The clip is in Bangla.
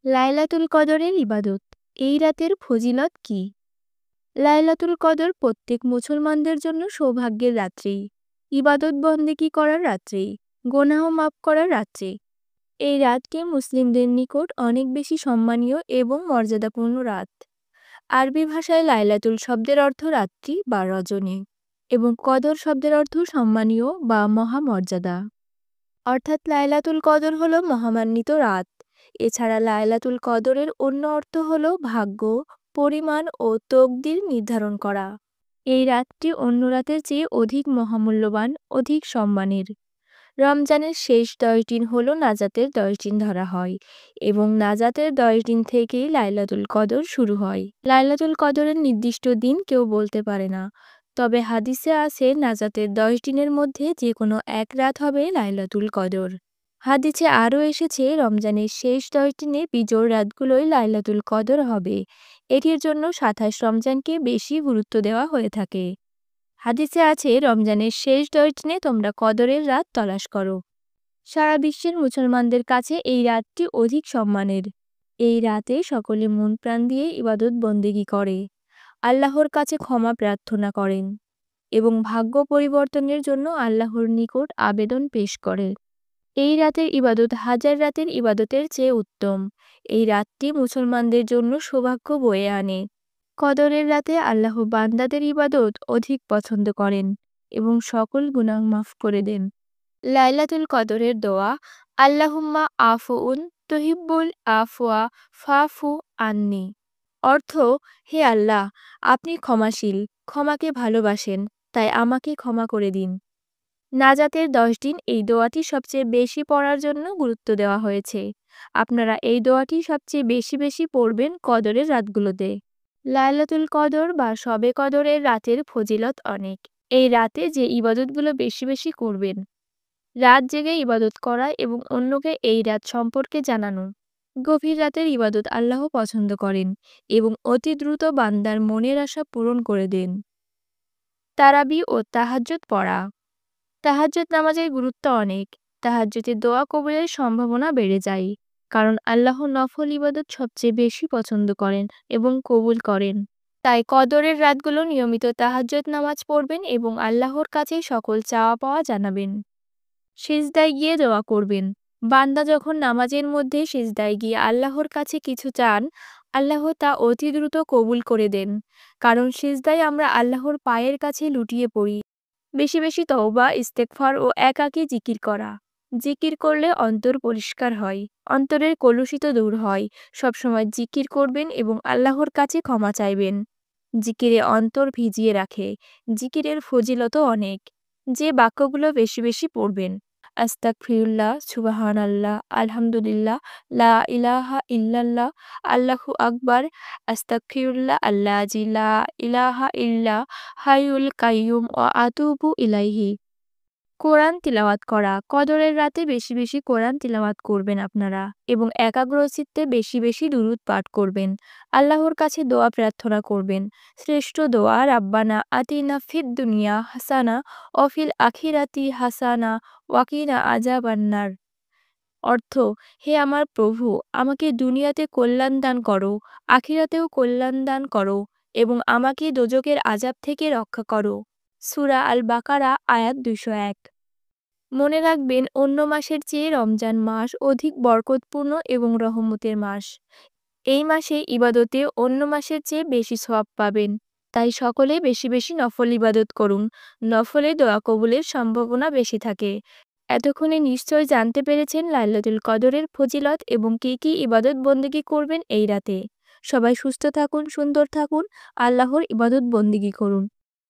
লাইলাতুল কদরের ইবাদত। এই রাতের ফজিলত কি? লাইলাতুল কদর প্রত্যেক মুসলমানদের জন্য সৌভাগ্যের রাত্রি, ইবাদত বন্দেগী করার রাত্রি, গুনাহ মাফ করার রাত্রি। এই রাতটি মুসলিমদের নিকট অনেক বেশি সম্মানীয় এবং মর্যাদাপূর্ণ রাত। আরবি ভাষায় লাইলাতুল শব্দের অর্থ রাত্রি বা রজনী, এবং কদর শব্দের অর্থ সম্মানীয় বা মহামর্যাদা। অর্থাৎ লাইলাতুল কদর হলো মহামান্বিত রাত। এছাড়া লাইলাতুল কদরের অন্য অর্থ হলো ভাগ্য, পরিমাণ ও তকদির নির্ধারণ করা। এই রাতটি অন্য রাতের চেয়ে অধিক মহামূল্যবান, অধিক সম্মানের। রমজানের শেষ 10 দিন হলো নাজাতের 10 দিন ধরা হয়, এবং নাজাতের 10 দিন থেকেই লাইলাতুল কদর শুরু হয়। লাইলাতুল কদরের নির্দিষ্ট দিন কেউ বলতে পারে না, তবে হাদিসে আছে নাজাতের 10 দিনের মধ্যে যে কোনো এক রাত হবে লাইলাতুল কদর। হাদিসে আরও এসেছে রমজানের শেষ 10 দিনে বিজোড় রাতগুলোই লাইলাতুল কদর হবে। এটির জন্য 27 রমজানকে বেশি গুরুত্ব দেওয়া হয়ে থাকে। হাদিসে আছে রমজানের শেষ 10 দিনে তোমরা কদরের রাত তলাশ করো। সারা বিশ্বের মুসলমানদের কাছে এই রাতটি অধিক সম্মানের। এই রাতে সকলে মন প্রাণ দিয়ে ইবাদত বন্দেগী করে, আল্লাহর কাছে ক্ষমা প্রার্থনা করেন এবং ভাগ্য পরিবর্তনের জন্য আল্লাহর নিকট আবেদন পেশ করে। এই রাতের ইবাদত হাজার রাতের ইবাদতের চেয়ে উত্তম। এই রাতটি মুসলমানদের জন্য সৌভাগ্য বয়ে আনে। কদরের রাতে আল্লাহ বান্দাদের ইবাদত অধিক পছন্দ করেন এবং সকল গুনাহ মাফ করে দেন। লাইলাতুল কদরের দোয়া। আল্লাহুম্মা আফুউন তুহিব্বুল আফওয়া ফাফু আন্নি। অর্থ: হে আল্লাহ, আপনি ক্ষমাশীল, ক্ষমাকে ভালোবাসেন, তাই আমাকে ক্ষমা করে দিন। নাজাতের 10 দিন এই দোয়াটি সবচেয়ে বেশি পড়ার জন্য গুরুত্ব দেওয়া হয়েছে। আপনারা এই দোয়াটি সবচেয়ে বেশি বেশি পড়বেন কদরের রাতগুলোতে। লাইলাতুল কদর বা শবে কদরের রাতের ফজিলত অনেক। এই রাতে যে ইবাদতগুলো বেশি বেশি করবেন, রাত জেগে ইবাদত করা এবং অন্যকে এই রাত সম্পর্কে জানানো। গভীর রাতের ইবাদত আল্লাহ পছন্দ করেন এবং অতি দ্রুত বান্দার মনের আশা পূরণ করে দেন। তারাবি ও তাহাজ্জুদ পড়া। তাহাজ্জুদ নামাজের গুরুত্ব অনেক। তাহাজ্জুদে দোয়া কবুলের সম্ভাবনা বেড়ে যায়, কারণ আল্লাহ নফল ইবাদত সবচেয়ে বেশি পছন্দ করেন এবং কবুল করেন। তাই কদরের রাতগুলো নিয়মিত তাহাজ্জুদ নামাজ পড়বেন এবং আল্লাহর কাছে সকল চাওয়া পাওয়া জানাবেন। সিজদায় গিয়ে দোয়া করবেন। বান্দা যখন নামাজের মধ্যে সিজদায় গিয়ে আল্লাহর কাছে কিছু চান, আল্লাহ তা অতি দ্রুত কবুল করে দেন, কারণ সিজদায় আমরা আল্লাহর পায়ের কাছে লুটিয়ে পড়ি। বেশি বেশি তওবা, ইস্তেগফার ও একাকী জিকির করা। জিকির করলে অন্তর পরিষ্কার হয়, অন্তরের কলুষিত দূর হয়। সবসময় জিকির করবেন এবং আল্লাহর কাছে ক্ষমা চাইবেন। জিকিরে অন্তর ভিজিয়ে রাখে। জিকিরের ফজিলতও অনেক। যে বাক্যগুলো বেশি বেশি পড়বেন: আস্তাগফিরুল্লাহ, সুবহানাল্লাহ, আলহামদুলিল্লাহ, লা ইলাহা ইল্লাল্লাহ, আল্লাহু আকবার, আস্তাগফিরুল্লাহ আল্লাযী লা ইলাহা ইল্লা হাইয়ুল কাইয়্যুম ওয়া আতুবু ইলাইহি। কোরআন তিলাওয়াত করা। কদরের রাতে বেশি বেশি কোরআন তিলাওয়াত করবেন আপনারা এবং একাগ্রচিত্তে বেশি বেশি দুরূদ পাঠ করবেন। আল্লাহর কাছে দোয়া প্রার্থনা করবেন। শ্রেষ্ঠ দোয়া: রাব্বানা আতিনা ফিদ দুনিয়া হাসানা ওয়া ফিল আখিরাতি হাসানা ওয়া কিনা আযাবান্নার। অর্থ: হে আমার প্রভু, আমাকে দুনিয়াতে কল্যাণ দান করো, আখিরাতেও কল্যাণ দান করো এবং আমাকে দোজখের আযাব থেকে রক্ষা করো। সূরা আল বাকারা আয়াত 201। মনে রাখবেন, অন্য মাসের চেয়ে রমজান মাস অধিক বরকতপূর্ণ এবং রহমতের মাস। এই মাসে ইবাদতে অন্য মাসের চেয়ে বেশি সওয়াব পাবেন। তাই সকলে বেশি বেশি নফল ইবাদত করুন। নফলে দোয়া কবুলের সম্ভাবনা বেশি থাকে। এতক্ষণে নিশ্চয় জানতে পেরেছেন লাইলাতুল কদরের ফজিলত এবং কী কী ইবাদত বন্দেগী করবেন এই রাতে। সবাই সুস্থ থাকুন, সুন্দর থাকুন, আল্লাহর ইবাদত বন্দেগী করুন।